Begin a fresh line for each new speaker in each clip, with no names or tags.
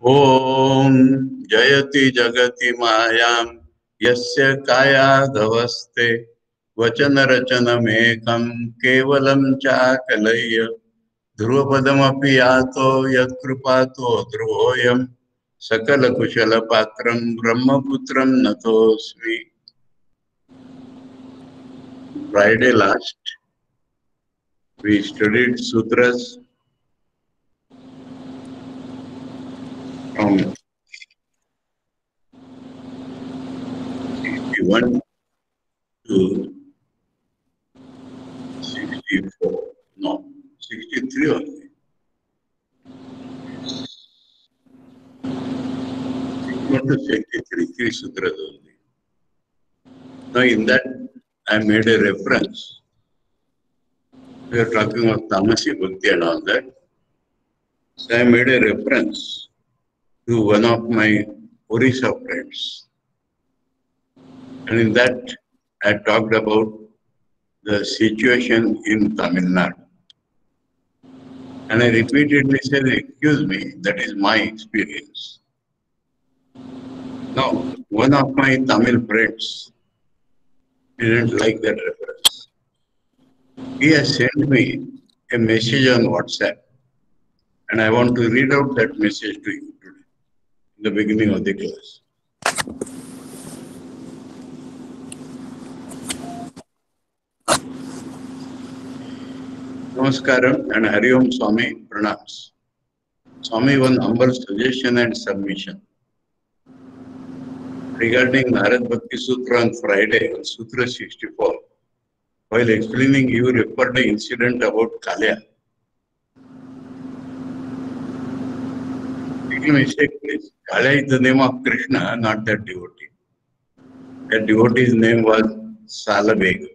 ॐ जयति जगति मायां यस्य कायाधवस्ते वचनरचनमेकं केवलं चाकलय्य ध्रुवपदमपि यातो यत्कृपातो ध्रुवोऽयं सकलकुशलपात्रं ब्रह्मपुत्रं नतोऽस्मि. Friday last, we studied sutras from 61 to 64. No, 63 only. Not to 63, three sutras only. Now in that, I made a reference. We are talking of Tamasi Bhakti and all that. So I made a reference to one of my Orissa friends. And in that, I talked about the situation in Tamil Nadu. And I repeatedly said, excuse me, that is my experience. Now, one of my Tamil friends didn't like that reference. He has sent me a message on WhatsApp, and I want to read out that message to you today, in the beginning of the class. Namaskaram and Hari Om Swami Pranams. Swami, one humble suggestion and submission. Regarding Narad Bhakti Sutra on Friday, on Sutra 64, while explaining, you referred the incident about Kalya. Make a mistake, please. Kalya is the name of Krishna, not that devotee. That devotee's name was Salabeg.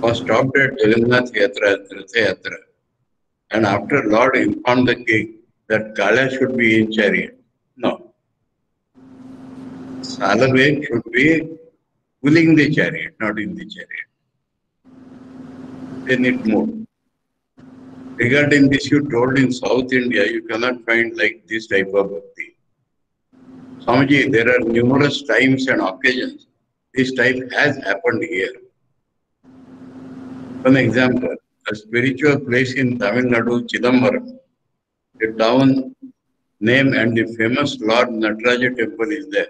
Was stopped at Jagannath Yatra, Ratha Yatra. And after Lord informed the king that Kalya should be in chariot. No. Salabeg should be pulling the chariot, not in the chariot. Then it moved. Regarding this, you told in South India, you cannot find like this type of bhakti. Swamiji, there are numerous times and occasions this type has happened here. One example, a spiritual place in Tamil Nadu, Chidambaram, the town name and the famous Lord Nataraja temple is there.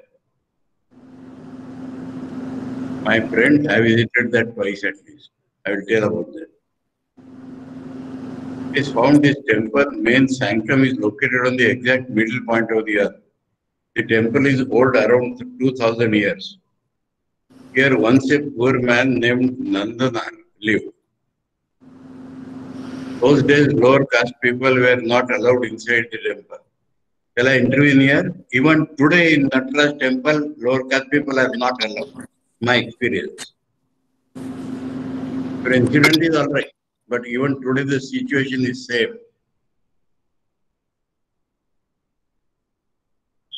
My friend, I visited that twice at least. I will tell about that. It is found this temple, main sanctum is located on the exact middle point of the earth. The temple is old around 2000 years. Here once a poor man named Nandanar lived. Those days lower caste people were not allowed inside the temple. Shall I intervene here? Even today in Nataraj temple, lower caste people are not allowed. My experience. Your incident is all right, but even today the situation is same.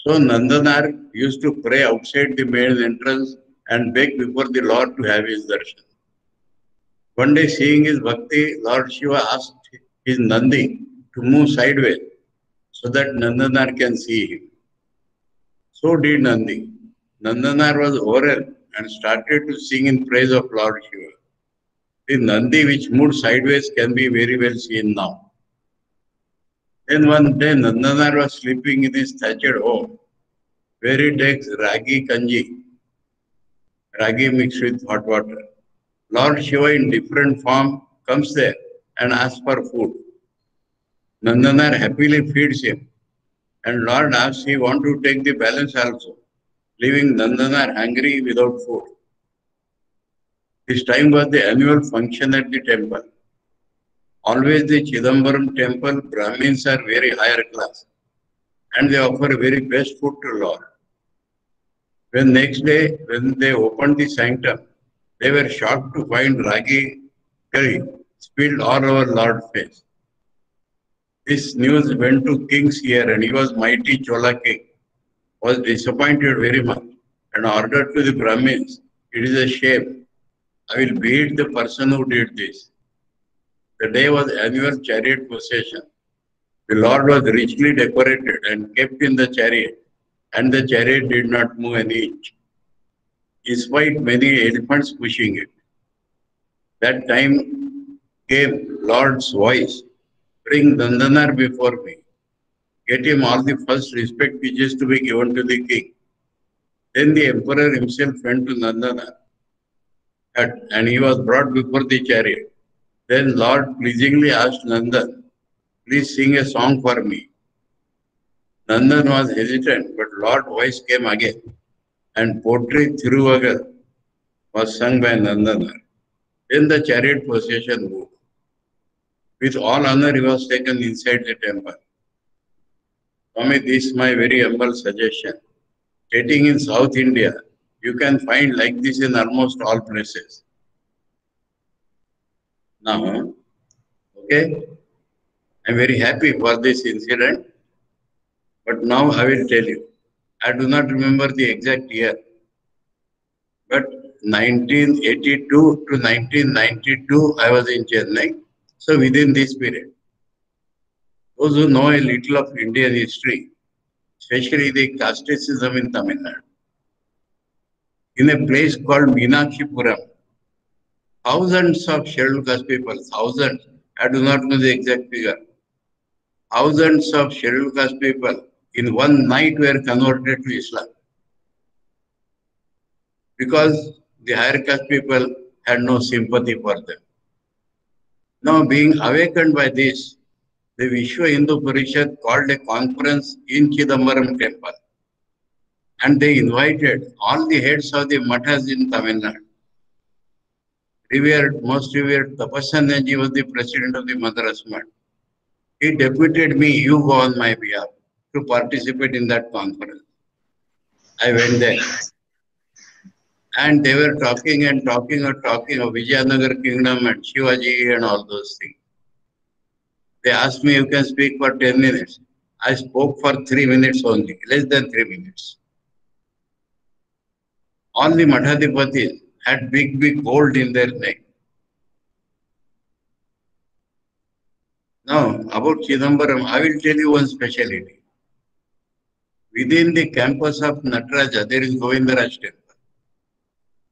So Nandanar used to pray outside the main entrance and beg before the Lord to have his darshan. One day, seeing his bhakti, Lord Shiva asked his Nandi to move sideways so that Nandanar can see him. So did Nandi. Nandanar was overwhelmed and started to sing in praise of Lord Shiva. The Nandi which moved sideways can be very well seen now. Then one day Nandanar was sleeping in his thatched home, where he takes ragi kanji, ragi mixed with hot water. Lord Shiva in different form comes there and asks for food. Nandanar happily feeds him, and Lord asks he want to take the balance also, leaving Nandanar hungry without food. This time was the annual function at the temple. Always the Chidambaram temple, Brahmins are very higher class, and they offer very best food to Lord. When next day, when they opened the sanctum, they were shocked to find ragi curry spilled all over Lord's face. This news went to king's ear, and he was mighty Chola king, was disappointed very much, and ordered to the Brahmins, it is a shame. I will beat the person who did this. The day was annual chariot procession. The Lord was richly decorated and kept in the chariot, and the chariot did not move an inch, despite many elephants pushing it. That time came Lord's voice, bring Nandanar before me. Get him all the first respect which is to be given to the king. Then the emperor himself went to Nandanar, and he was brought before the chariot. Then Lord pleasingly asked Nandan, please sing a song for me. Nandan was hesitant, but Lord's voice came again, and Potri Thiruvagal was sung by Nandanar. Then the chariot procession moved. With all honor, he was taken inside the temple. Swami, this is my very humble suggestion. Stating in South India, you can find like this in almost all places. Now, okay, I'm very happy for this incident, but now I will tell you. I do not remember the exact year, but 1982 to 1992, I was in Chennai. So within this period, those who know a little of Indian history, especially the casteism in Tamil Nadu, in a place called Meenakshipuram, thousands of scheduled caste people, thousands, I do not know the exact figure, thousands of scheduled caste people in one night were converted to Islam because the higher caste people had no sympathy for them. Now, being awakened by this, the Vishwa Hindu Parishad called a conference in Chidambaram temple, and they invited all the heads of the mathas in Tamil Nadu. Most revered Tapasyanji was the president of the Madras Math. He deputed me, you go on my behalf, to participate in that conference. I went there. And they were talking of Vijayanagar kingdom and Shivaji and all those things. They asked me, you can speak for 10 minutes. I spoke for 3 minutes only, less than 3 minutes. All the Mathadipatis had big gold in their neck. Now, about Chidambaram, I will tell you one speciality. Within the campus of Nataraja, there is Govindaraj temple.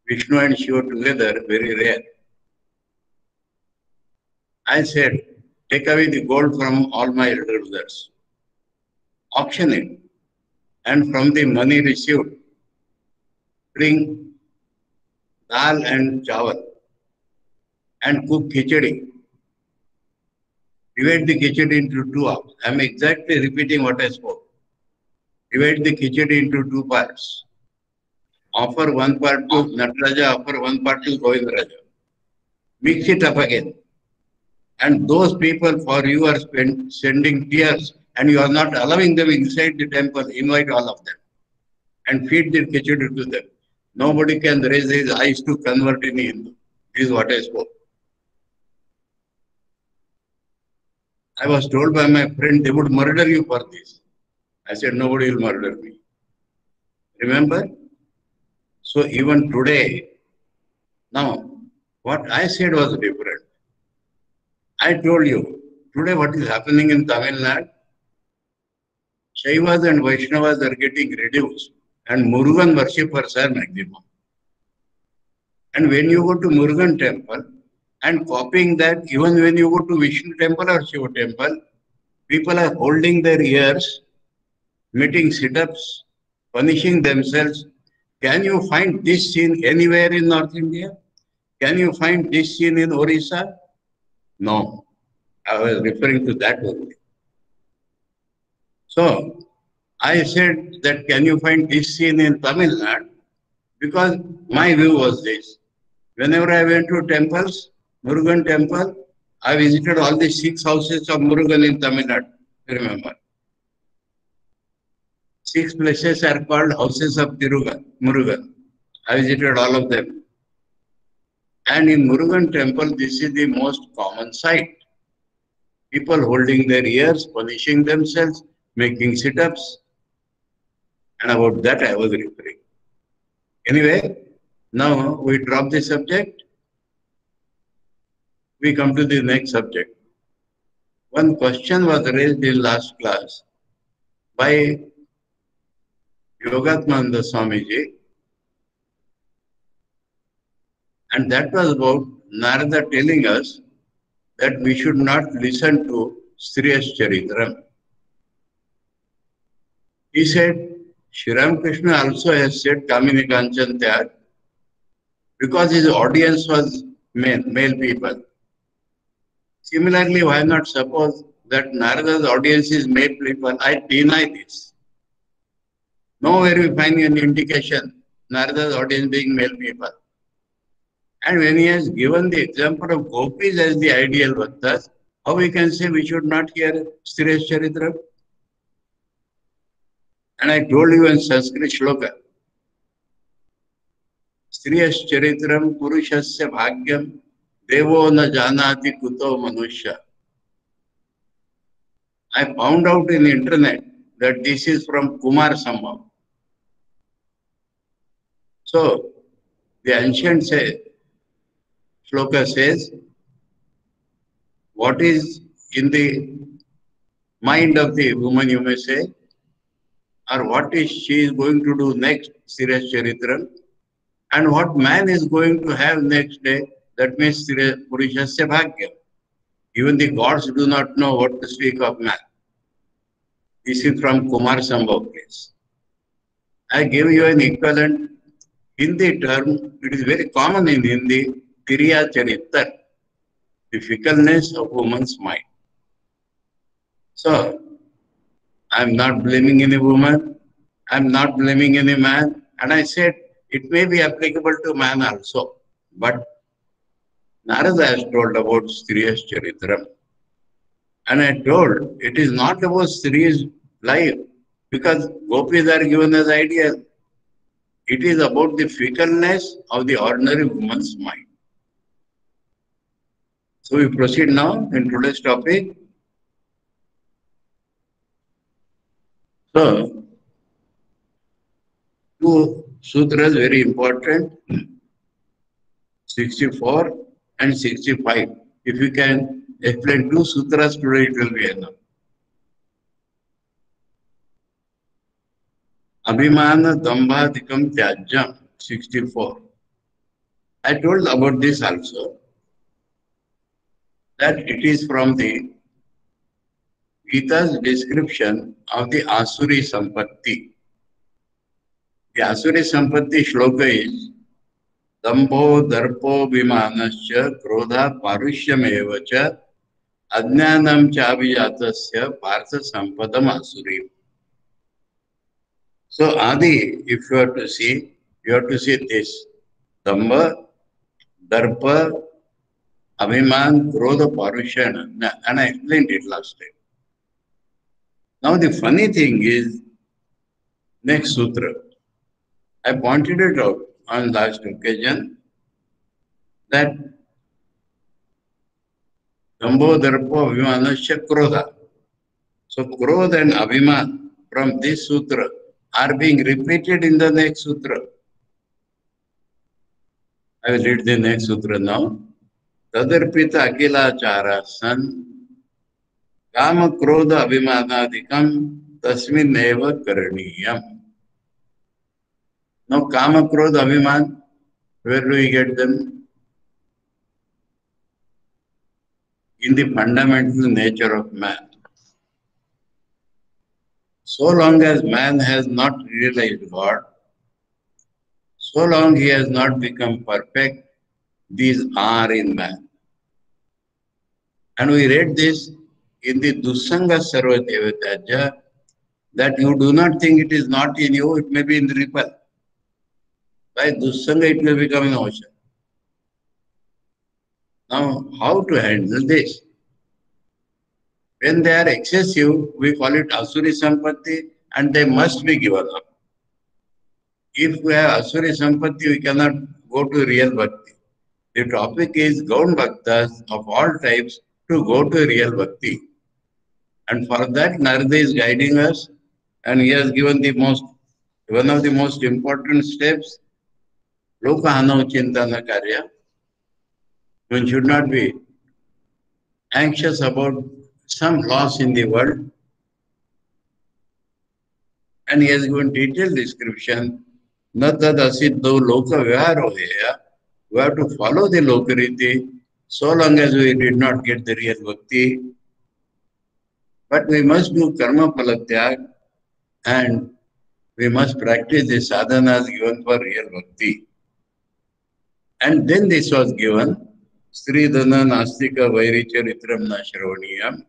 Vishnu and Shiva together, very rare. I said, take away the gold from all my elder brothers, auction it, and from the money received, bring dal and chawal, and cook khichdi. Divide the khichdi into two halves. I am exactly repeating what I spoke. Divide the khichdi into two parts. Offer one part to Nataraja, offer one part to Govindaraja. Mix it up again. And those people for you are sending tears and you are not allowing them inside the temple, invite all of them and feed the khichdi to them. Nobody can raise his eyes to convert in Hindu. This is what I spoke. I was told by my friend they would murder you for this. I said nobody will murder me. Remember? So even today, now what I said was different. I told you, today what is happening in Tamil Nadu, Shaivas and Vaishnavas are getting reduced and Murugan worshippers are maximum. And when you go to Murugan temple and copying that, even when you go to Vishnu temple or Shiva temple, people are holding their ears, making sit-ups, punishing themselves. Can you find this scene anywhere in North India? Can you find this scene in Orissa? No. I was referring to that only. So, I said that can you find this scene in Tamil Nadu? Because my view was this. Whenever I went to temples, Murugan temple, I visited all the 6 houses of Murugan in Tamil Nadu. Remember. 6 places are called houses of Murugan. I visited all of them. And in Murugan temple, this is the most common sight. People holding their ears, punishing themselves, making sit-ups. And about that I was referring. Anyway, now we drop the subject. We come to the next subject. One question was raised in last class by Yogatmananda Swamiji, and that was about Narada telling us that we should not listen to Sriya's Charitram. He said, Shri Ramakrishna also has said Kamini Kanchan Tyag because his audience was male people. Similarly, why not suppose that Narada's audience is male people? I deny this. Nowhere we find any indication Narada's audience being male people. And when he has given the example of gopis as the ideal bhaktas, how we can say we should not hear Sriya's Charitram? And I told you in Sanskrit shloka, Sriya's Charitram Purushasya Bhagyam Devo na janati kuto manusya. I found out in the internet that this is from Kumar Sambhav. So, the ancient shloka says, what is in the mind of the woman, you may say, or what is she is going to do next, Sriya's Charitram, and what man is going to have next day, that means Purushasya Bhagyam. Even the gods do not know what to speak of man. This is from Kumar Sambhav case. I give you an equivalent Hindi term. It is very common in Hindi, Kriya Charitar, the fickleness of woman's mind. So, I am not blaming any woman, I am not blaming any man, and I said it may be applicable to man also. But Narada has told about Sriya's Charitram. And I told it is not about Sriya's life, because gopis are given as ideal. It is about the fickleness of the ordinary woman's mind. So we proceed now in today's topic. So, two sutras very important, 64 and 65. If you can explain two sutras today, it will be enough. Abhimana Dambhadikam Tyajam, 64. I told about this also, that it is from the Gita's description of the Asuri Sampatti. The Asuri Sampatti shloka is Dambho Darpo Vimanasya Krodha Parushyam Ajnanam Chavijatasya Partha Sampadam Asuri. So Adi, if you have to see, you have to see this. Damba, Darpa, Abhiman, Krodha, Parushya, and I explained it last time. Now the funny thing is, next sutra. I pointed it out on last occasion that Dambho, Darpa, Abhimanasya, Krodha. So Krodha and Abhiman from this sutra are being repeated in the next sutra. I will read the next sutra now. Tadarpita Akilachara San Kama Krodha Abhimanadikam Tasmin Neva Karaniyam. Now Kama Krodha Abhiman, where do we get them? In the fundamental nature of man. So long as man has not realized God, so long he has not become perfect, these are in man. And we read this in the Dussanga Sarva Devatyaja, that you do not think it is not in you, it may be in the ripple. By Dussanga it will become an ocean. Now, how to handle this? When they are excessive, we call it Asuri Sampatti, and they must be given up. If we have Asuri Sampatti, we cannot go to real Bhakti. The topic is Gaun Bhaktas of all types to go to real Bhakti. And for that, Narada is guiding us, and he has given one of the most important steps, Lokahano Chintana Karya. One should not be anxious about some loss in the world, and he has given detailed description. Na tad asiddho loka vyavaroheya. We have to follow the lokariti so long as we did not get the real bhakti. But we must do karma palatyag and we must practice the sadhanas given for real bhakti. And then this was given, Sridhana Nastika Vairi Charitram Na Shravaniyam,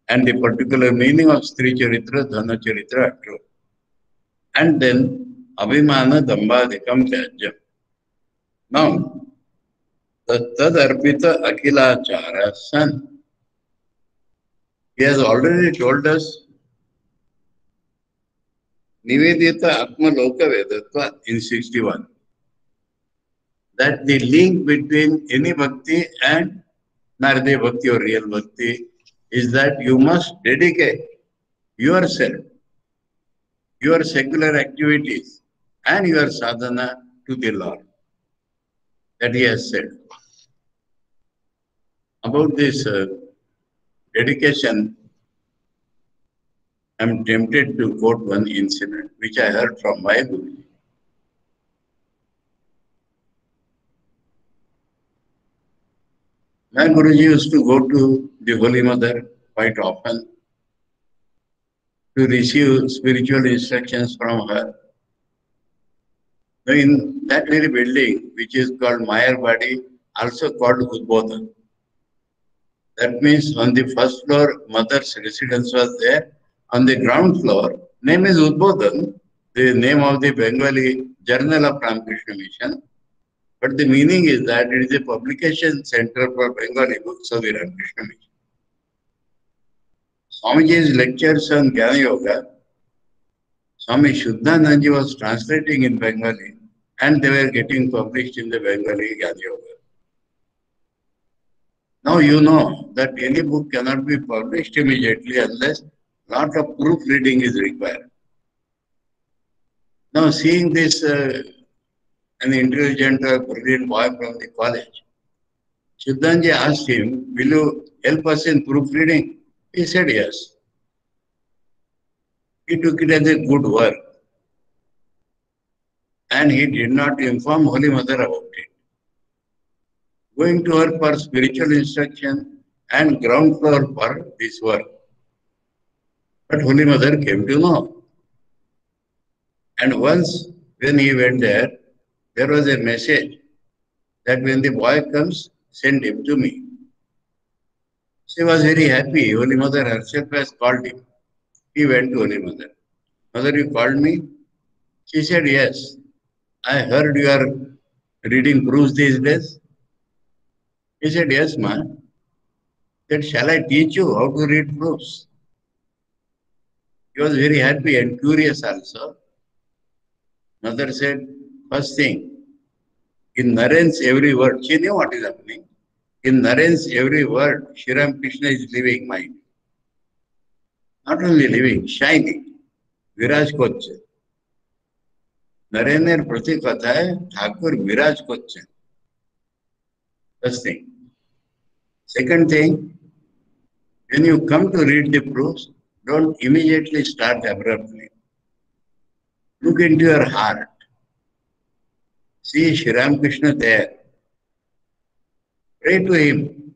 and the particular meaning of Sri Charitra, Dhana Charitra, Atro. And then Abhimana Dambadikam Tyajam. Now, the Tad Arpita Akilachara son, he has already told us Nivedita Atma Loka Vedatva in 61. That the link between any bhakti and Narade bhakti or real bhakti is that you must dedicate yourself, your secular activities and your sadhana to the Lord. That he has said. About this dedication, I am tempted to quote one incident which I heard from my Guruji. My Guruji used to go to the Holy Mother quite often to receive spiritual instructions from her. In that very building, which is called Mayarbadi, also called Udbodhan. That means on the first floor, mother's residence was there. On the ground floor, name is Udbodhan, the name of the Bengali Journal of Ramakrishna Mission. But the meaning is that it is a publication center for Bengali books of the Ramakrishna Mission. Swamiji's lectures on Jnana Yoga, Swami Shuddhananji was translating in Bengali and they were getting published in the Bengali Jnana Yoga. Now you know that any book cannot be published immediately unless lot of proofreading is required. Now seeing this an intelligent, brilliant boy from the college, Shuddhanji asked him, will you help us in proofreading? He said yes. He took it as a good work. And he did not inform Holy Mother about it. Going to her for spiritual instruction and ground floor for this work. But Holy Mother came to know. And once when he went there was a message that when the boy comes, send him to me. She was very happy. Holy Mother herself has called him. He went to Holy Mother. Mother, you called me? She said, yes. I heard you are reading proofs these days. He said, yes, ma. Said, shall I teach you how to read proofs? He was very happy and curious also. Mother said, first thing, in Naren's every word, she knew what is happening. In Naren's every word, Shri Ram Krishna is living mind. Not only living, shining. Viraj Koche. Narendra प्रति कथा है ठाकुर विराज कोच्चे. First thing. Second thing, when you come to read the proofs, don't immediately start abruptly. Look into your heart. See Shri Ram Krishna there. Pray to him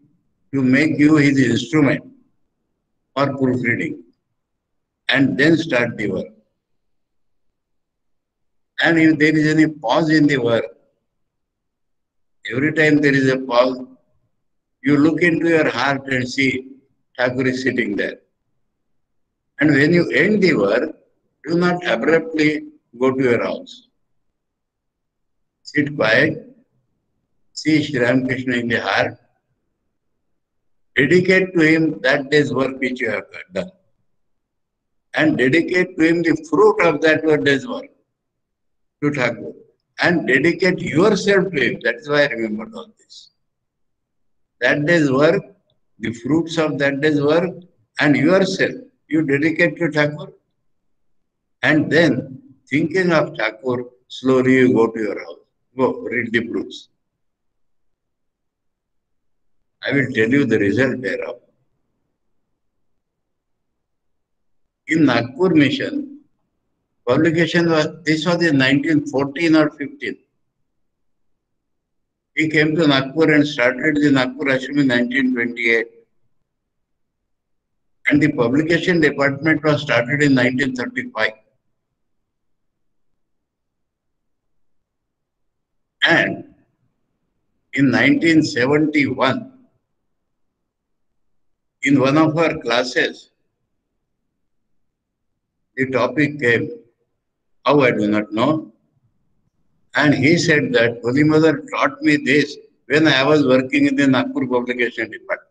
to make you his instrument for proofreading and then start the work. And if there is any pause in the work, every time there is a pause, you look into your heart and see Thakur is sitting there. And when you end the work, do not abruptly go to your house. Sit quiet, see Shri Ram Krishna in the heart, dedicate to him that day's work which you have done. And dedicate to him the fruit of that day's work, to Thakur. And dedicate yourself to him. That is why I remembered all this. That day's work, the fruits of that day's work, and yourself, you dedicate to Thakur. And then, thinking of Thakur, slowly you go to your house. Go, read the proofs. I will tell you the result thereof. in Nagpur mission, publication this was in 1914 or 15. He came to Nagpur and started the Nagpur Ashram in 1928. And the publication department was started in 1935. And in 1971, in one of our classes, the topic came, how I do not know. And he said that Holy Mother taught me this when I was working in the Nagpur publication department.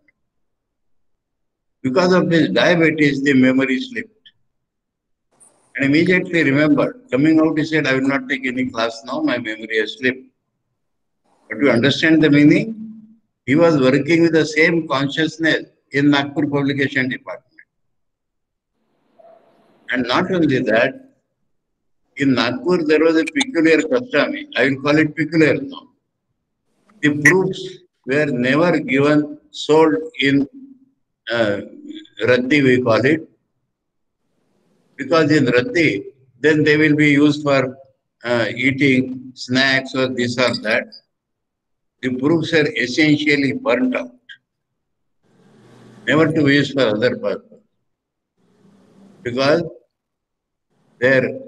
Because of his diabetes, the memory slipped. And immediately remembered, coming out, he said, I will not take any class now, my memory has slipped. But you understand the meaning? He was working with the same consciousness in Nagpur publication department. And not only that, in Nagpur there was a peculiar custom. I will call it peculiar now. The proofs were never given, sold in Raddi, we call it. Because in Raddi, then they will be used for eating snacks or this or that. The proofs are essentially burnt out, never to be used for other purpose. Because their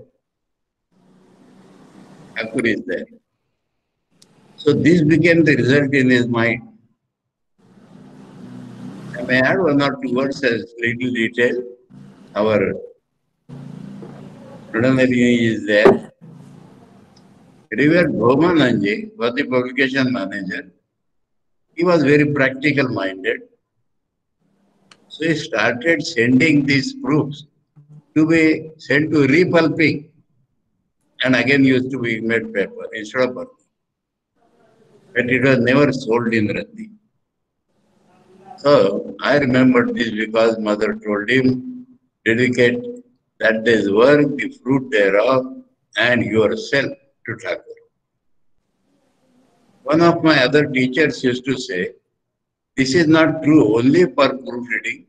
Thakur is there. So this became the result in his mind. I may add one or two words as little detail. Our Pranamari is there. Revered Bhomananji was the publication manager. He was very practical minded. So he started sending these proofs to be sent to repulping and again used to be made paper instead of pulping. But it was never sold in Raddi. So I remembered this because mother told him, dedicate that day's work, the fruit thereof, and yourself to Thakur. One of my other teachers used to say, this is not true only for proofreading.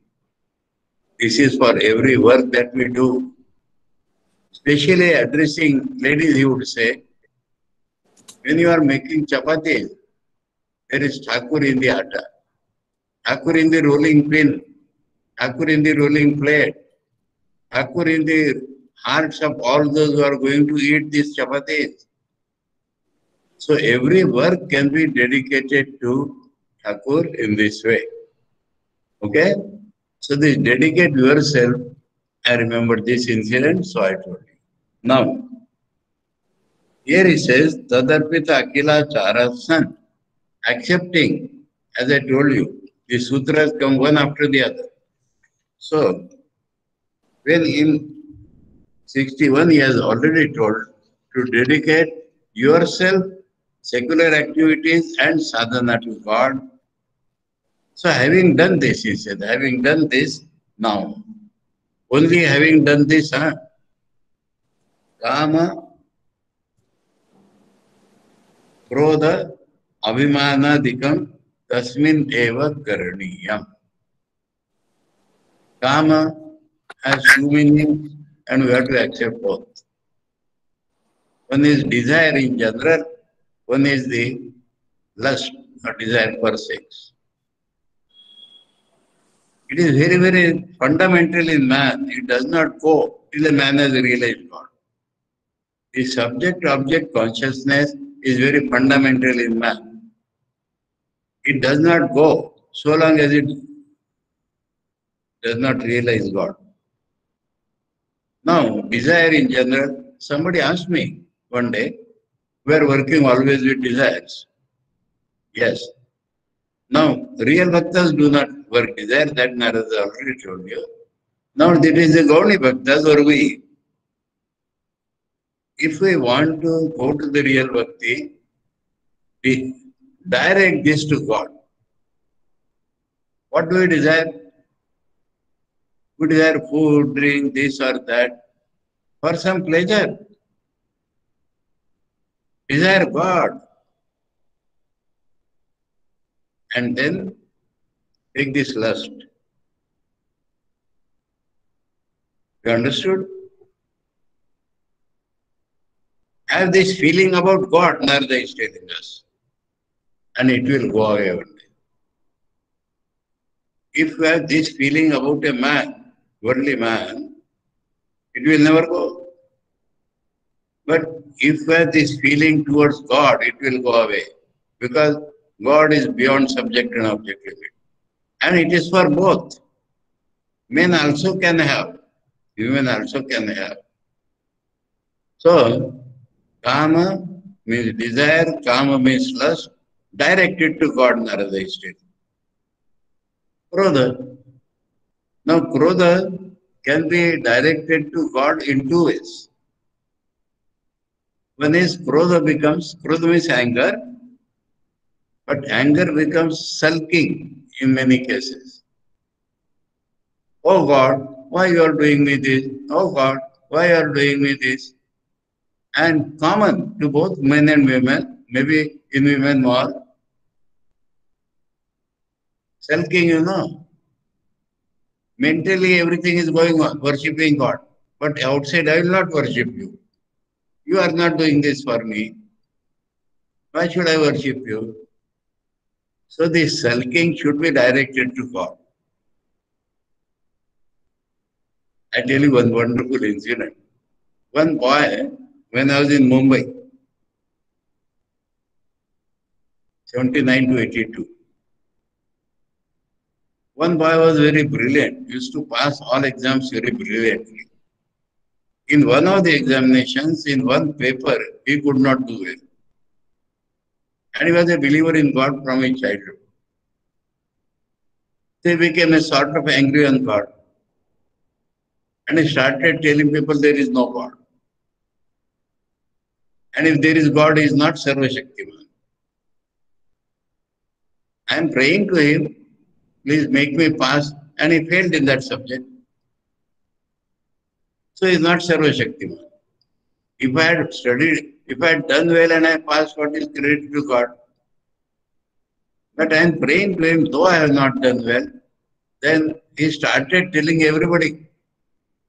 This is for every work that we do. Especially addressing ladies, he would say, when you are making chapatis, there is Thakur in the atta, Thakur in the rolling pin, Thakur in the rolling plate, Thakur in the hearts of all those who are going to eat these chapatis. So every work can be dedicated to Thakur in this way. Okay? So this dedicate yourself, I remember this incident, so I told you. Now, here he says, Tadarpita Akila Charasan, accepting, as I told you, the sutras come one after the other. So, when in 61 he has already told to dedicate yourself, secular activities and sadhana to God. So having done this, he said, having done this now, only having done this, Kama, Krodha, Abhimanadikam, Tasmin Eva Karaniyam. Kama has two meanings and we have to accept both. One is desire in general, one is the lust or desire for sex. It is very, very fundamental in man. It does not go till a man has realized God. The subject-object consciousness is very fundamental in man. It does not go so long as it does not realize God. Now, desire in general, somebody asked me one day, we are working always with desires. Yes. Now, real bhaktas do not work desire, that Narada already told you. Now, that is the Gaudi bhaktas or we. If we want to go to the real bhakti, we direct this to God. What do we desire? We desire food, drink, this or that, for some pleasure. Desire God. And then take this lust. You understood? Have this feeling about God, Narada is telling us. And it will go away one day. If you have this feeling about a man, worldly man, it will never go. But if you have this feeling towards God, it will go away. Because God is beyond subject and object limit. And it is for both. Men also can have. Women also can have. So, kama means desire, kama means lust, directed to God, Narada is stating. Krodha. Now, Krodha can be directed to God in two ways. One is Krodha means anger, but anger becomes sulking in many cases. Oh God, why you are doing me this? Oh God, why you are doing me this? And common to both men and women, maybe in women more, sulking, Mentally everything is going on, worshipping God. But outside I will not worship you. You are not doing this for me. Why should I worship you? So this sulking should be directed to God. I tell you one wonderful incident. One boy, when I was in Mumbai, 79 to 82, one boy was very brilliant, used to pass all exams very brilliantly. In one of the examinations, in one paper, he could not do well. And he was a believer in God from his childhood. So he became a sort of angry on God. And he started telling people there is no God. And if there is God, he is not Sarva Shaktiman. I am praying to him, please make me pass. And he failed in that subject. So he is not Sarva Shaktiman. If I had studied, if I had done well and I passed, what is credit to God? But I am praying to him, though I have not done well. Then he started telling everybody,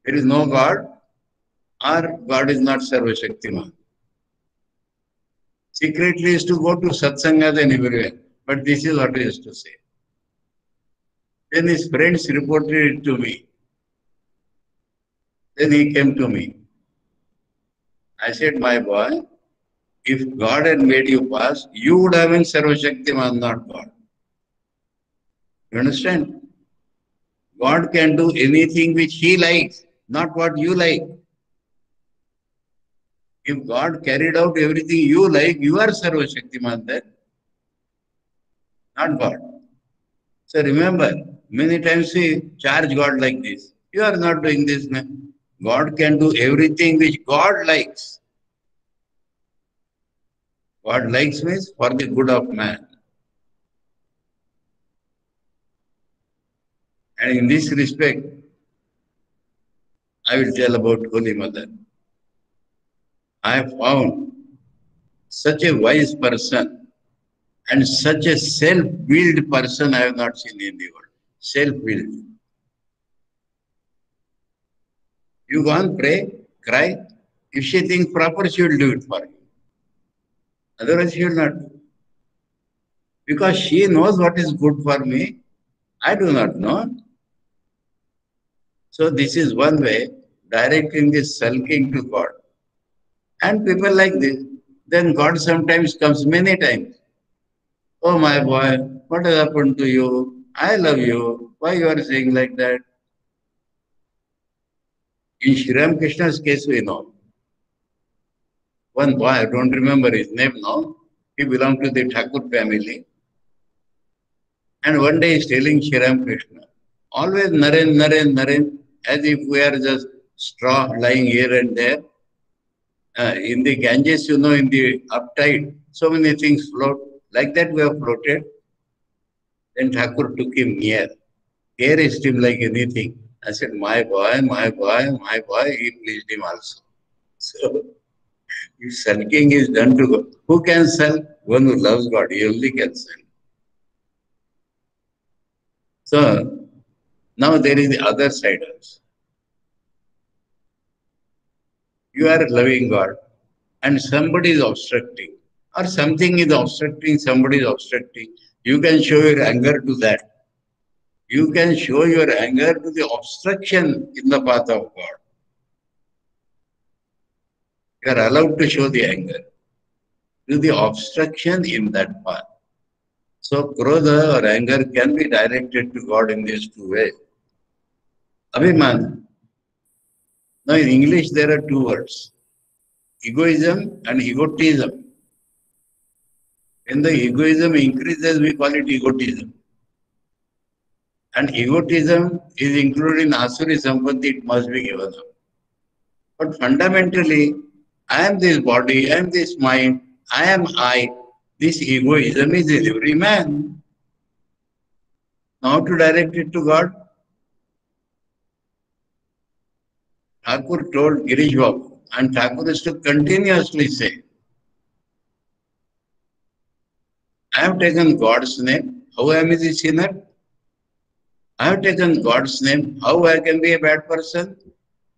there is no God or God is not Sarva Shaktiman. Secretly is to go to Satsangas and everywhere. But this is what he used to say. Then his friends reported it to me. Then he came to me. I said, my boy, if God had made you pass, you would have been Sarva Shaktiman, not God. You understand? God can do anything which He likes, not what you like. If God carried out everything you like, you are Sarva Shaktiman then, not God. So remember, many times we charge God like this. You are not doing this, man. God can do everything which God likes. God likes means for the good of man. And in this respect, I will tell about Holy Mother. I have found such a wise person and such a self-willed person I have not seen in the world. Self-willed. You go and pray, cry. If she thinks proper, she will do it for you. Otherwise, she will not do. Because she knows what is good for me. I do not know. So this is one way, directing this sulking to God. And people like this, then God sometimes comes many times. Oh my boy, what has happened to you? I love you. Why you are saying like that? In Sri Ramakrishna's case, we know. One boy, I don't remember his name now. He belonged to the Thakur family. And one day he's telling Sri Ramakrishna, always Naren, Naren, Naren, as if we are just straw lying here and there. In the Ganges, in the uptide, so many things float. Like that we have floated. Then Thakur took him near. Caressed him like anything. I said, my boy, my boy, my boy. He pleased him also. So, if sulking is done to God, who can sulk? One who loves God. He only can sulk. So, now there is the other side also. You are loving God and somebody is obstructing, or something is obstructing, somebody is obstructing. You can show your anger to that. You can show your anger to the obstruction in the path of God. You are allowed to show the anger to the obstruction in that path. So, krodha or anger can be directed to God in these two ways. Abhiman. Now, in English, there are two words, egoism and egotism. When the egoism increases, we call it egotism. And egotism is included in Asuri Sampatti, it must be given up. But fundamentally, I am this body, I am this mind, I am I. This egoism is in every man. Now to direct it to God, Thakur told Girish Babu, and Thakur is to continuously say, I have taken God's name, how I am a sinner? I have taken God's name, how I can be a bad person?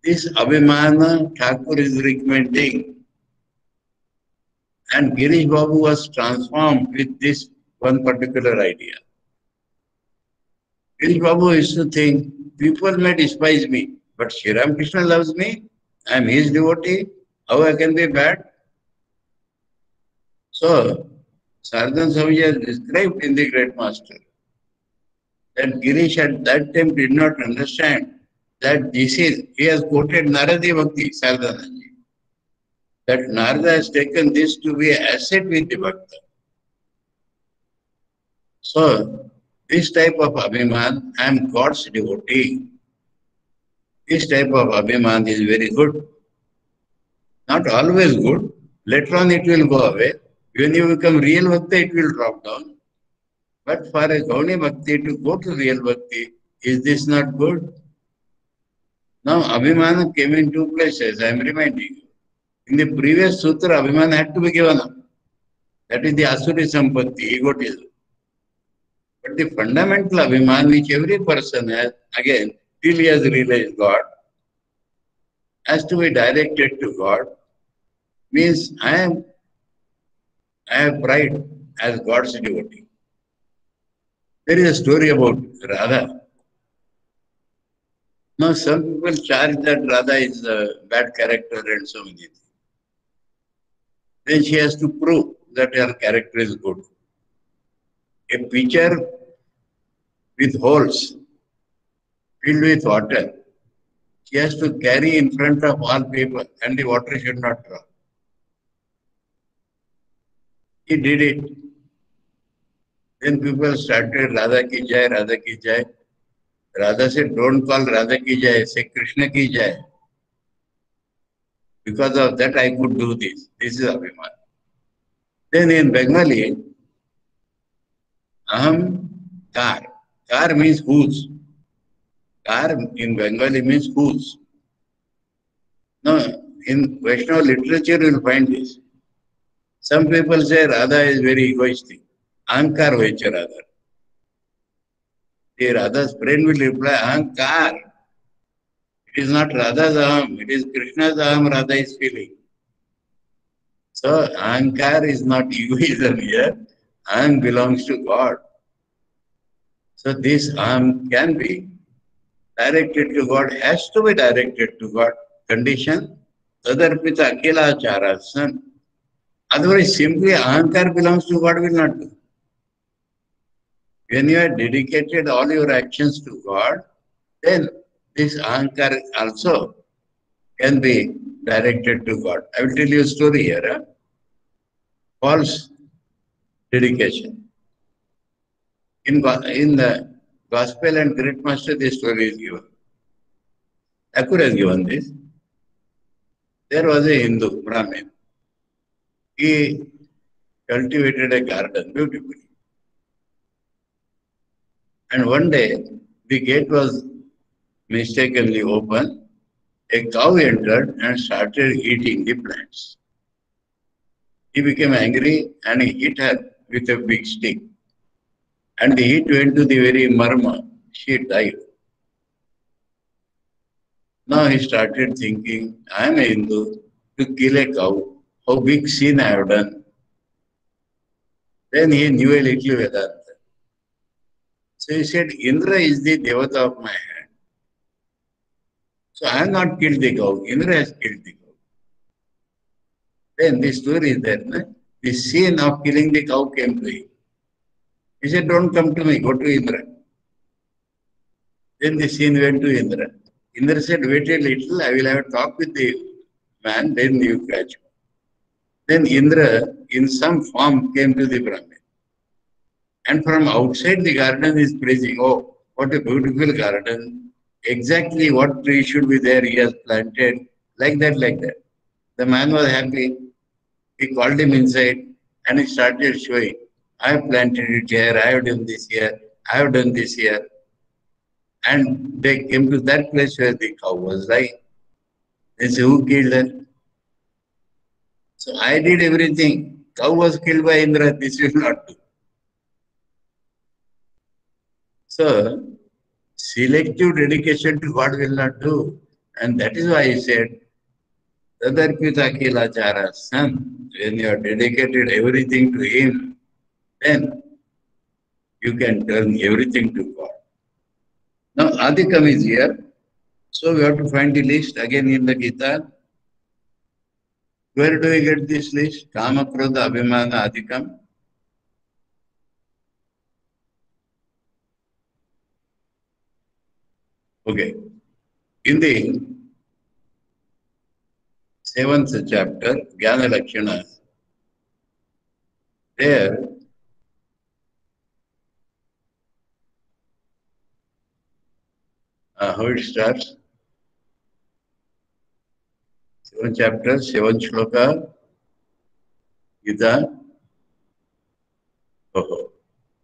This Abhimana Thakur is recommending. And Girish Babu was transformed with this one particular idea. Girish Babu used to think, people may despise me, but Sri Ram Krishna loves me. I am his devotee. How I can be bad? So, Sardan Swami has described in the Great Master that Girish at that time did not understand that this is, he has quoted Naradi Bhakti, Sardananji, that Narada has taken this to be an asset with the Bhakta. So, this type of Abhiman, I am God's devotee. This type of Abhiman is very good. Not always good. Later on it will go away. When you become real Bhakti, it will drop down. But for a Gauni Bhakti to go to real Bhakti, is this not good? Now, Abhimana came in two places, I am reminding you. In the previous sutra, Abhimana had to be given up. That is the Asuri Sampatti, egotism. But the fundamental Abhiman which every person has, again, till he has realized God, has to be directed to God, means I have pride as God's devotee. There is a story about Radha. Now, some people charge that Radha is a bad character and so many things. Then she has to prove that her character is good. A pitcher with holes filled with water, she has to carry in front of all people and the water should not drop. He did it. Then people started Radha ki jai, Radha ki jai. Radha said, don't call Radha ki jai, say Krishna ki jai. Because of that I could do this. This is Abhiman. Then in Bengali, Aham Kar. Kar means whose. Kar in Bengali means whose. Now, in Vaishnava literature you will find this. Some people say Radha is very egoistic. Ahankar hoiche Radha. The Radha's friend will reply, Ahankar. It is not Radha's Aham, it is Krishna's Aham Radha is feeling. So, Ahankar is not egoism here. Aham belongs to God. So, this Aham can be directed to God, has to be directed to God. Condition, Tadarpita Akila Charasan. Otherwise, simply Ahankar belongs to God will not do. When you are dedicated all your actions to God, then this Ahankar also can be directed to God. I will tell you a story here. False dedication. In the Gospel and Great Master, this story is given. Thakur has given this. There was a Hindu Brahmin. He cultivated a garden beautifully. And one day, the gate was mistakenly open. A cow entered and started eating the plants. He became angry and he hit her with a big stick. And the hit went to the very marma. She died. Now he started thinking, I am a Hindu. to kill a cow, how big sin I have done. Then he knew a little Vedanta. So he said, Indra is the devata of my hand. So I have not killed the cow. Indra has killed the cow. Then the story is there. No? The sin of killing the cow came to him. He said, don't come to me, go to Indra. Then the sin went to Indra. Indra said, wait a little, I will have a talk with the man, then you catch me. Then Indra, in some form, came to the Brahmin. And from outside the garden is praising, oh, what a beautiful garden. Exactly what tree should be there, he has planted. Like that, like that. The man was happy. He called him inside and he started showing. I have planted it here, I have done this here, I have done this here. And they came to that place where the cow was lying. They said, who killed her? So I did everything. Cow was killed by Indra, this will not do. So, selective dedication to God will not do. And that is why he said, Tadarpita Kilachara, son, when you are dedicated everything to him, then you can turn everything to God. Now, Adhikam is here. So, we have to find the list again in the Gita. Where do we get this list? Kama, Krodha, Abhimana, Adhikam. Okay. In the 7th chapter, Jnana Lakshana, there how it starts? 7th chapter, 7th shloka, Gita. Oh,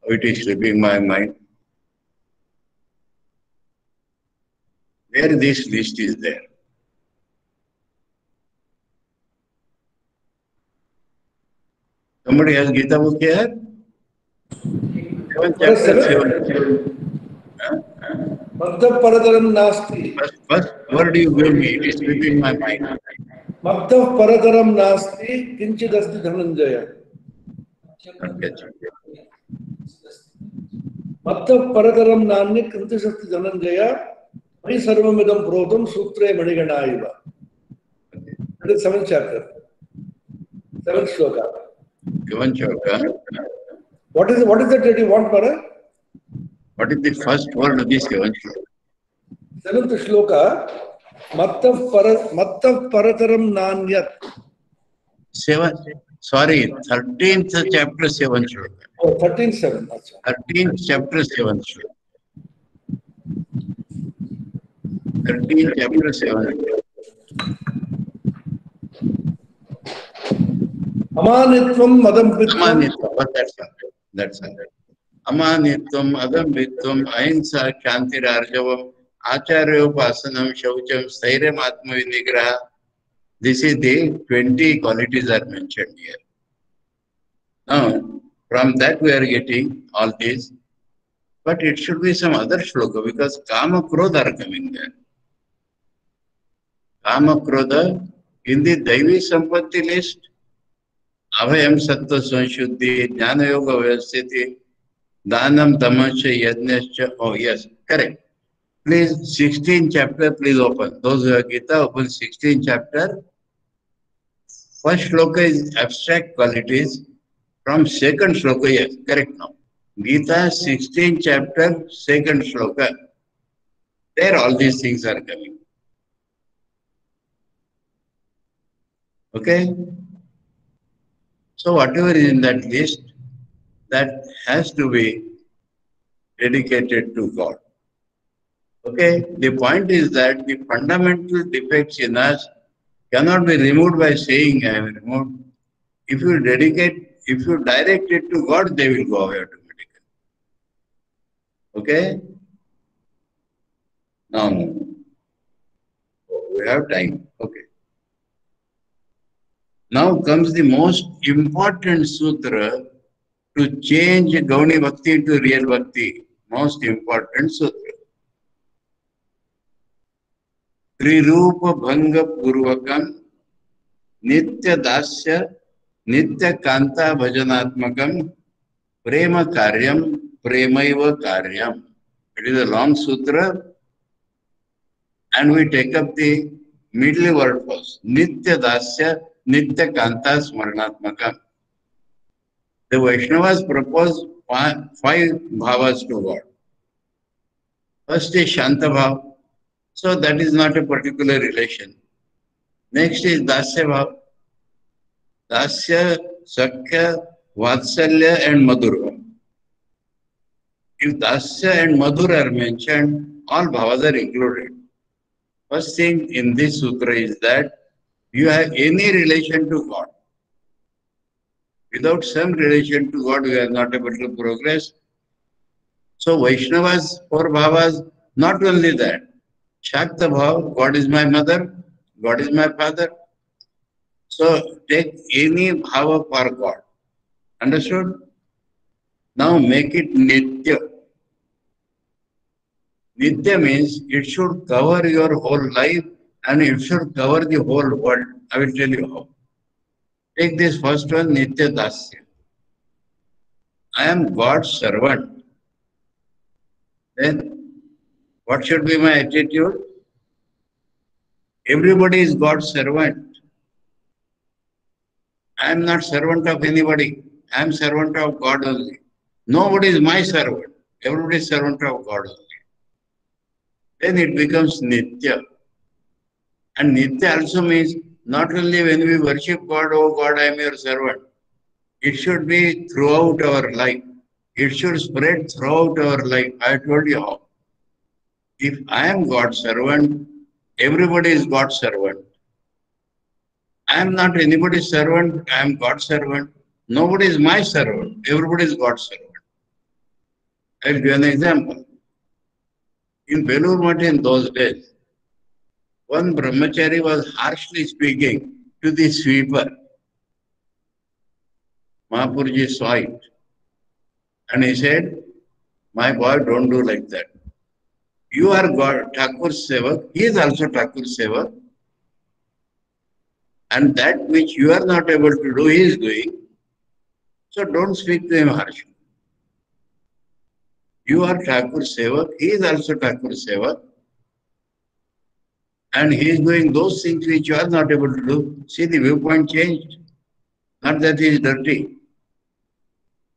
it is slipping my mind. Where this list is there? Somebody has Gita book here? 7th chapter, 7th.
Magda Paradaram Nasti.
First word you give me, it is slipping my mind.
Magda Paradaram Nasti, Kinchidasti Dhananjaya. Magda Paradaram Nani, Kinchidasti Dhananjaya, Mani Sarvamidam Prodam, Sutre Maniganaiva. That is 7th chapter. 7th shloka.
7th shloka.
What is that you want, Para?
What is the first word of this 7th shloka?
7th shloka, Mattav Parataram Nanyat.
13th chapter, 7th shloka.
Oh, 13th, 7th.
13th chapter, 7th shloka. 13th chapter, 7th shloka.
Amanitvam Madambitvam.
That's all. Amanitvam, Adambitvam, Ahimsa, Shantir, Arjavam, Acharyopasanam, Shaucham, Stairam, Atma Vinigraha. This is the 20 qualities are mentioned here. Now, from that we are getting all these, but it should be some other shloka because Kama Krodha are coming there. Kama Krodha in the Daivi Sampatti list, Abhayam Sattva Sanshuddhi, Jnana Yoga Vyasthiti, Dhanam Tamasya Yajnasya. Oh, yes, correct. Please, 16th chapter, please open. Those who have Gita, open 16th chapter. First shloka is abstract qualities. From 2nd shloka, yes, correct now. Gita, 16th chapter, 2nd shloka. There all these things are coming. Okay? So whatever is in that list, that has to be dedicated to God. Okay? The point is that the fundamental defects in us cannot be removed by saying I am removed. If you direct it to God, they will go away automatically. Okay? Now, we have time. Okay. Now comes the most important sutra to change Gauni Bhakti into real Bhakti. Most important sutra. Trirupa Bhanga Purvakam Nitya Dasya, Nitya Kanta Bhajanatmakam, Prema Karyam, Premaiva Karyam. It is a long sutra, and we take up the middle word first. Nitya Dasya, Nitya Kanta Smaranatmakam. The Vaishnavas propose five bhavas to God. First is Shanta Bhav, so that is not a particular relation. Next is Dasya Bhav. Dasya, Sakya, Vatsalya and Madhur. If Dasya and Madhur are mentioned, all bhavas are included. First thing in this sutra is that you have any relation to God. Without some relation to God, we are not able to progress. So Vaishnavas, four bhavas, not only that. Shakta bhav, God is my mother, God is my father. So take any bhava for God. Understood? Now make it Nitya. Nitya means it should cover your whole life and it should cover the whole world. I will tell you how. Take this first one, Nitya Dasya. I am God's servant. Then what should be my attitude? Everybody is God's servant. I am not servant of anybody. I am servant of God only. Nobody is my servant. Everybody is servant of God only. Then it becomes Nitya. And Nitya also means not only when we worship God, oh God, I am your servant. It should be throughout our life. It should spread throughout our life. I told you how. If I am God's servant, everybody is God's servant. I am not anybody's servant, I am God's servant. Nobody is my servant, everybody is God's servant. I will give an example. In Belur Math in those days, one brahmachari was harshly speaking to the sweeper. Mahapurji saw it and he said, my boy, don't do like that. You are God, Thakur's sevak, he is also Thakur's sevak. And that which you are not able to do, he is doing. So don't speak to him harshly. You are Thakur's sevak, he is also Thakur's sevak. And he is doing those things which you are not able to do. See, the viewpoint changed. Not that he is dirty.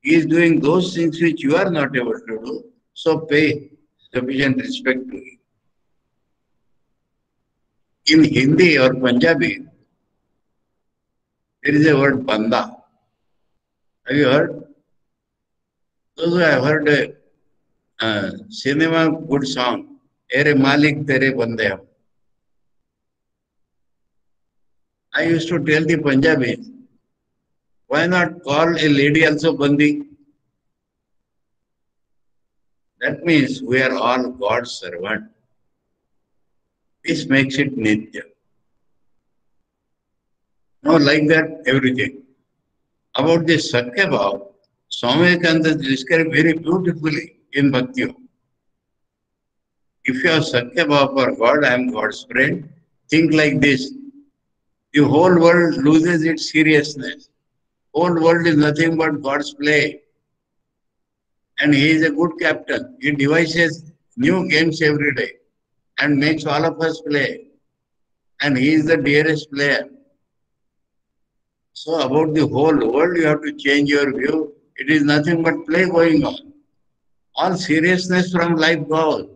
He is doing those things which you are not able to do. So pay sufficient respect to him. In Hindi or Punjabi, there is a word banda. Have you heard? Those who have heard a cinema good song, Ere Malik Tere Bande Hum. I used to tell the Punjabis, why not call a lady also Bandi? That means we are all God's servant. This makes it Nitya. Now, like that, everything. About this Sakya Bhav, Swami Vivekananda described very beautifully in Bhakti. If you have Sakya Bhav for God, I am God's friend, think like this. The whole world loses its seriousness. Whole world is nothing but God's play. And he is a good captain. He devises new games every day and makes all of us play. And he is the dearest player. So about the whole world, you have to change your view. It is nothing but play going on. All seriousness from life goes.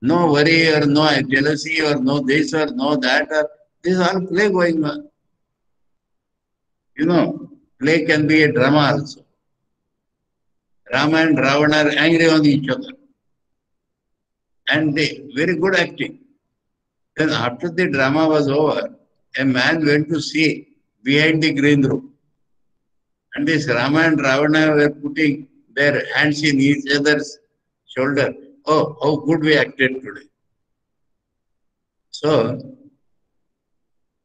No worry or no jealousy or no this or no that. Or this is all play going on. You know, play can be a drama also. Rama and Ravana are angry on each other. And they very good acting. Then after the drama was over, a man went to see behind the green room. And this Rama and Ravana were putting their hands in each other's shoulder. Oh, how good we acted today. So,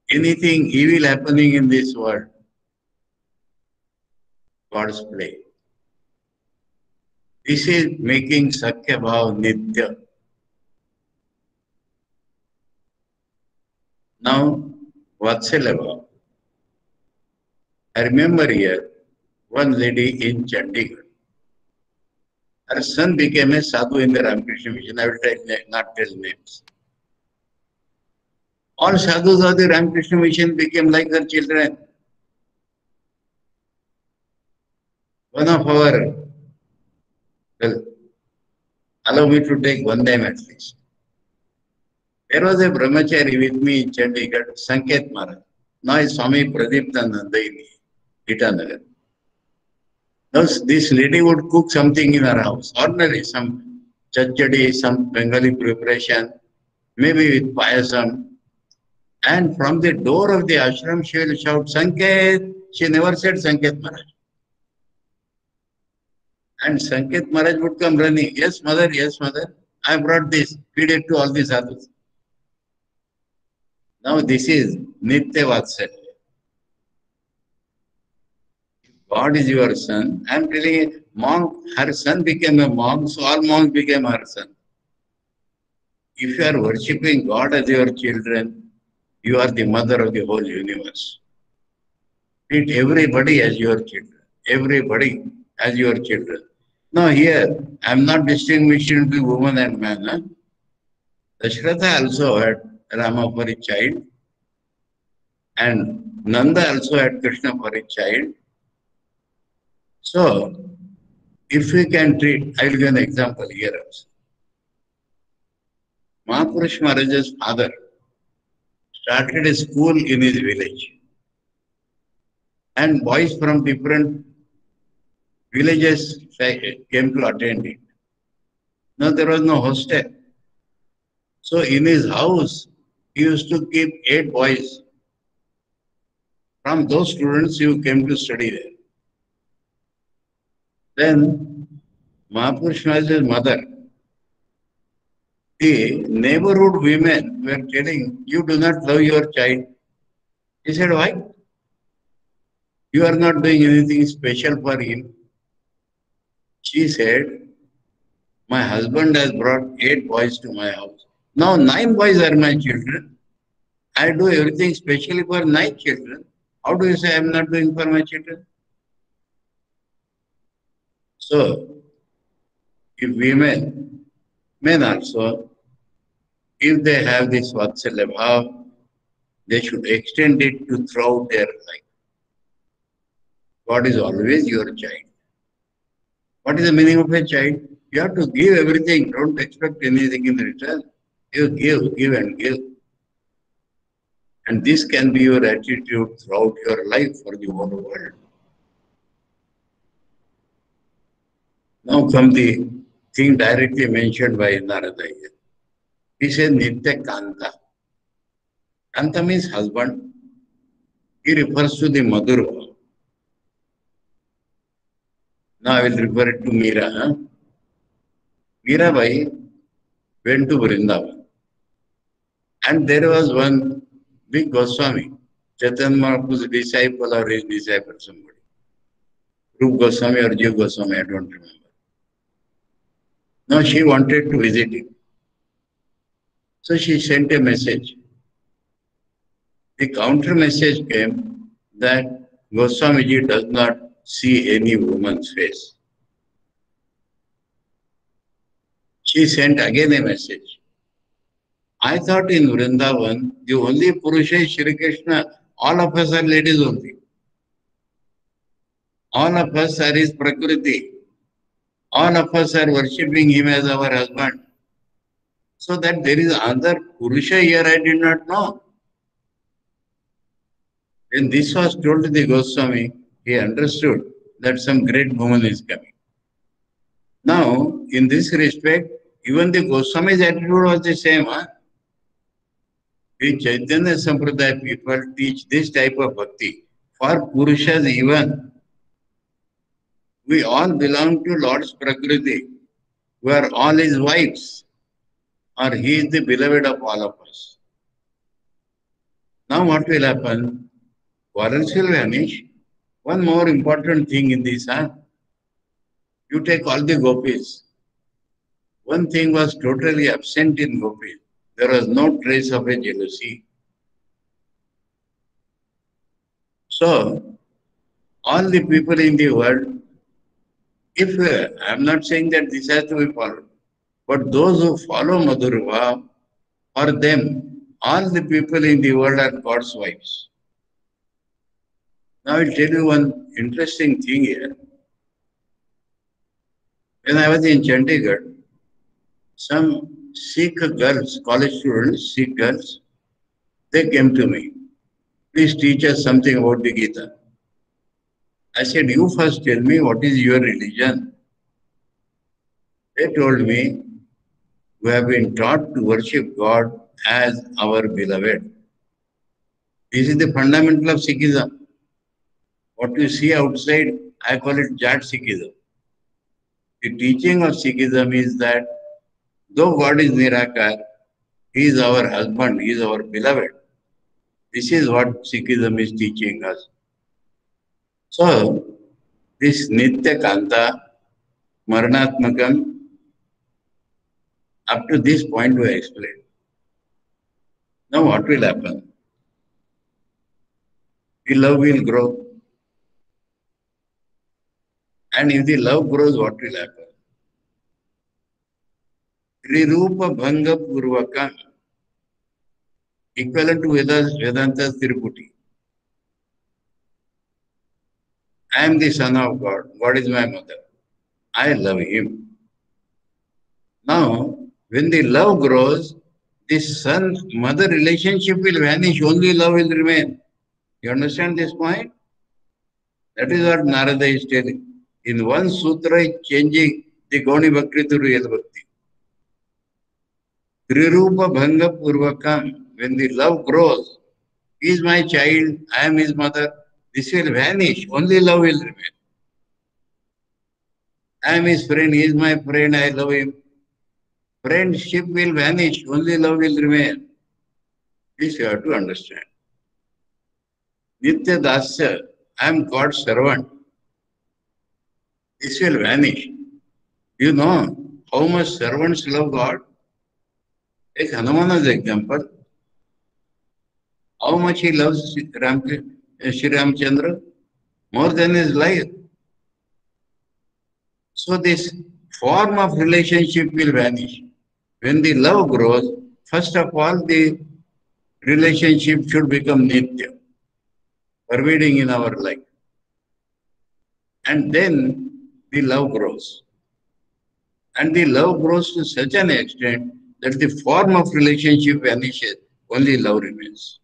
anything evil happening in this world, God's play. This is making Sakya Bhav Nitya. Now, Vatsalya Bhav. I remember here one lady in Chandigarh. Her son became a sadhu in the Ramakrishna Mission. I will not tell names. All sadhus of the Ramakrishna Mission became like her children. One of our, well, allow me to take one name at least. There was a brahmachari with me in Chandigarh, Sanket Maharaj. Now is Swami Pradeep Nandaini, Itanagar. Now this lady would cook something in her house, ordinary, some chachadi, some Bengali preparation, maybe with payasam. And from the door of the ashram, she will shout, Sanket. She never said Sanket Maharaj. And Sanket Maharaj would come running, yes, mother, I brought this, feed it to all the sadhus. Now this is Nitya Vatsalya. God is your son. I am telling you, monk, her son became a monk, so all monks became her son. If you are worshipping God as your children, you are the mother of the whole universe. Treat everybody as your children. Everybody as your children. Now here, I am not distinguishing between woman and man. Huh? Dashratha also had Rama for a child, and Nanda also had Krishna for a child. So, if we can treat, I will give an example here also. Mahapurush Maharaj's father started a school in his village, and boys from different villages came to attend it. Now there was no hostel. So in his house, he used to keep 8 boys from those students who came to study there. Then Mahapurush Maharaj's mother, the neighborhood women were telling, you do not love your child. He said, why? You are not doing anything special for him. She said, my husband has brought 8 boys to my house. Now 9 boys are my children. I do everything specially for 9 children. How do you say I am not doing for my children? So, if women, men also, if they have this Vatsalya Bhav, they should extend it to throughout their life. God is always your child. What is the meaning of a child? You have to give everything. Don't expect anything in return. You give and give. And this can be your attitude throughout your life for the whole world. Now come the thing directly mentioned by Narada here. He said Nitya Kanta. Kanta means husband. He refers to the Madhura. Now I will refer it to Meera. Huh? Meerabai went to Vrindavan. And there was one big Goswami, Chaitanya Mahaprabhu's disciple or his disciple, somebody. Rup Goswami or Jiv Goswami, I don't remember. Now she wanted to visit him. So she sent a message. The counter message came that Goswamiji does not see any woman's face. She sent again a message. I thought in Vrindavan, the only Purusha is Shri Krishna. All of us are ladies only. All of us are his Prakriti. All of us are worshipping him as our husband. So that there is another Purusha here, I did not know. When this was told to the Goswami, he understood that some great woman is coming. Now, in this respect, even the Goswami's attitude was the same. Huh? The Chaitanya Sampradaya people teach this type of bhakti. For Purushas even, we all belong to Lord's Prakriti. We are all his wives, or he is the beloved of all of us. Now what will happen? Quarrels will vanish. One more important thing in this, huh? You take all the gopis. One thing was totally absent in gopis. There was no trace of a jealousy. So, all the people in the world, if I'm not saying that this has to be followed, but those who follow Madhurva, for them, all the people in the world are God's wives. Now I'll tell you one interesting thing here. When I was in Chandigarh, some Sikh girls, college students, Sikh girls, they came to me. Please teach us something about the Gita. I said, you first tell me what is your religion. They told me, we have been taught to worship God as our beloved. This is the fundamental of Sikhism. What you see outside, I call it Jat Sikhism. The teaching of Sikhism is that though God is Nirakar, He is our husband, He is our beloved. This is what Sikhism is teaching us. So, this Nitya Kanta, Maranatmakam, up to this point we explained. Now what will happen? The love will grow. And if the love grows, what will happen? Trirupa Bhanga Purvakam, equivalent to Vedanta's Tirupati. I am the son of God. God is my mother. I love Him. Now, when the love grows, the son-mother relationship will vanish. Only love will remain. You understand this point? That is what Narada is telling. In one sutra, is changing the Gauni Bhakti to real Bhakti. Trirupa Bhanga Purvakam, when the love grows, he is my child, I am his mother, this will vanish, only love will remain. I am his friend, he is my friend, I love him. Friendship will vanish, only love will remain. This you have to understand. Nitya Dasya, I am God's servant. This will vanish. You know how much servants love God? Take Hanuman's example. How much he loves Sri Ramchandra? More than his life. So this form of relationship will vanish. When the love grows, first of all, the relationship should become nitya, pervading in our life. And then the love grows. And the love grows to such an extent that the form of relationship vanishes, only love remains.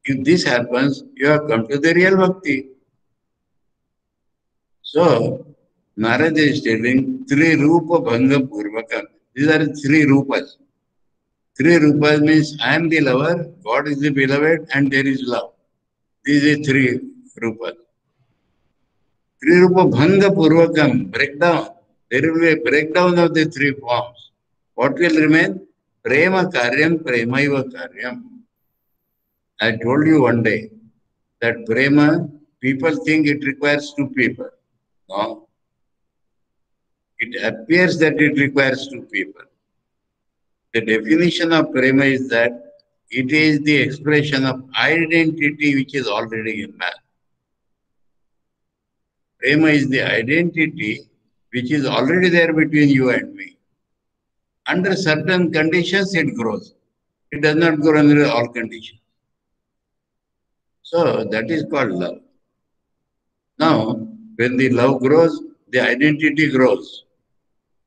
If this happens, you have come to the real bhakti. So, Narada is telling three rupa bhanga purvaka. These are three rupas. Three rupas means I am the lover, God is the beloved, and there is love. These are three rupas. Three rupa bhanga purvakam, breakdown. There will be a breakdown of the three forms. What will remain? Prema karyam, premaiva karyam. I told you one day that prema, people think it requires two people. No. It appears that it requires two people. The definition of prema is that it is the expression of identity which is already in man. Prema is the identity which is already there between you and me. Under certain conditions, it grows. It does not grow under all conditions. So that is called love. Now, when the love grows, the identity grows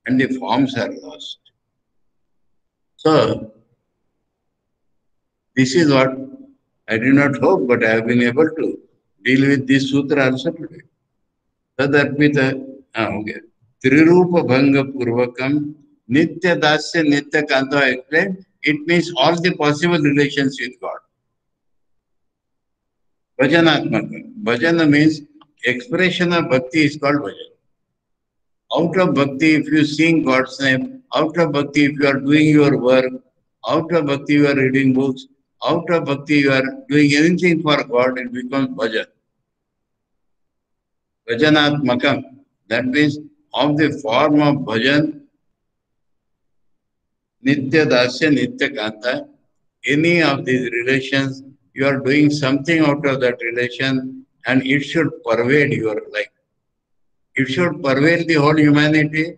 and the forms are lost. So, this is what I do not hope, but I have been able to deal with this sutra also today. Tadarpita, okay. Trirupa Bhanga Purvakam, Nitya Dasya Nitya Kanta, I explained. It means all the possible relations with God. Bhajanatmaka. Bhajana means expression of bhakti is called bhajan. Out of bhakti, if you sing God's name, out of bhakti, if you are doing your work, out of bhakti, you are reading books, out of bhakti, you are doing anything for God, it becomes bhajan. Bhajanatmakam. That means of the form of bhajan, Nitya Dasya, Nitya Kanta, any of these relations, you are doing something out of that relation, and it should pervade your life. It should pervade the whole humanity.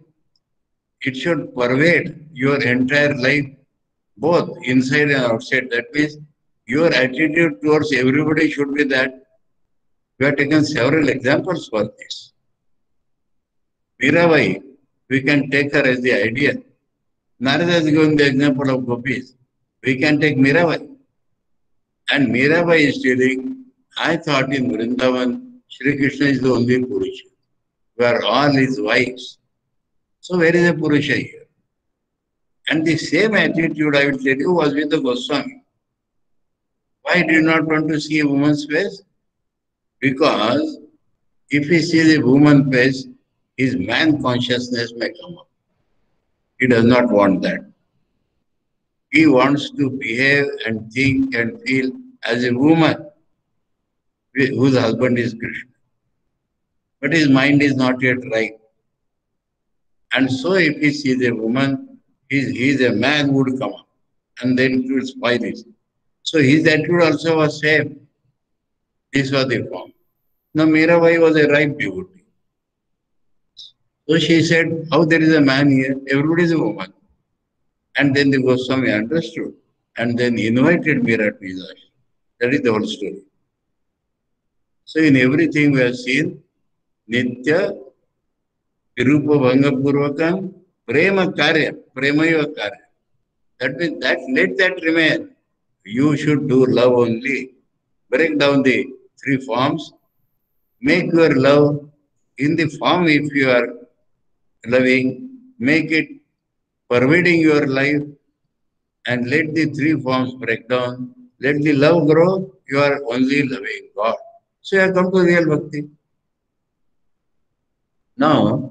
It should pervade your entire life, both inside and outside. That means your attitude towards everybody should be that. We have taken several examples for this. Mirabai, we can take her as the ideal. Narada is giving the example of gopis. We can take Mirabai. And Mirabai is telling, I thought in Vrindavan, Sri Krishna is the only Purusha, where all his wives. So where is the Purusha here? And the same attitude, I will tell you, was with the Goswami. Why did you not want to see a woman's face? Because if he sees a woman's face, his man consciousness may come up. He does not want that. He wants to behave and think and feel as a woman whose husband is Krishna. But his mind is not yet right. And so if he sees a woman, he is a man who would come up. And then it will spoil it. So his attitude also was same. This was the form. Now Mirabai was a ripe devotee. So she said, how there is a man here? Everybody is a woman. And then the Goswami understood and then invited Mira to his ashram. That is the whole story. So in everything we have seen, Nitya, Virupa Bhanga Purvakam, Prema Karya, Premayava Karya. That means that let that remain. You should do love only. Break down the three forms. Make your love in the form if you are loving. Make it pervading your life and let the three forms break down. Let the love grow. You are only loving God. So you have come to real bhakti. Now,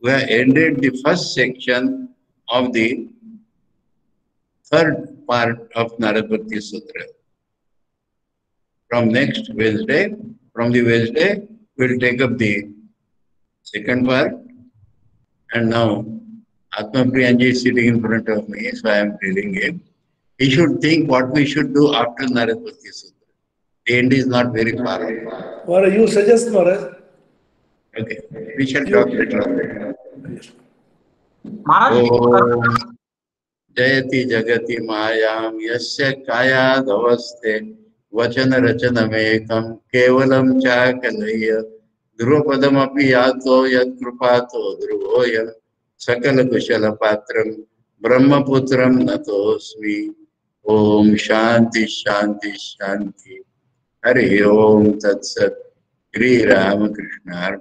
we have ended the first section of the third part of Narad Bhakti Sutra. From next Wednesday, we'll take up the second part. And now, Atma Priyanji is sitting in front of me, so I am telling him. He should think what we should do after Narad Bhakti Sutra. The end is not very far away.
Maharaj, you suggest, Maharaj.
Okay, we shall talk later on.
Maharaj
Om Jayati Jagati Mayam Yasya Kaya Dhavaste Vachana Rachanamekam Kevalam Chakalaya Dhruvapadam Api Yato Yat Krupato Dhruvoyam Sakala Kushala Patram Brahmaputram Natosmi Om Shanti Shanti Shanti Hari Om Tat Sat Shri Ramakrishna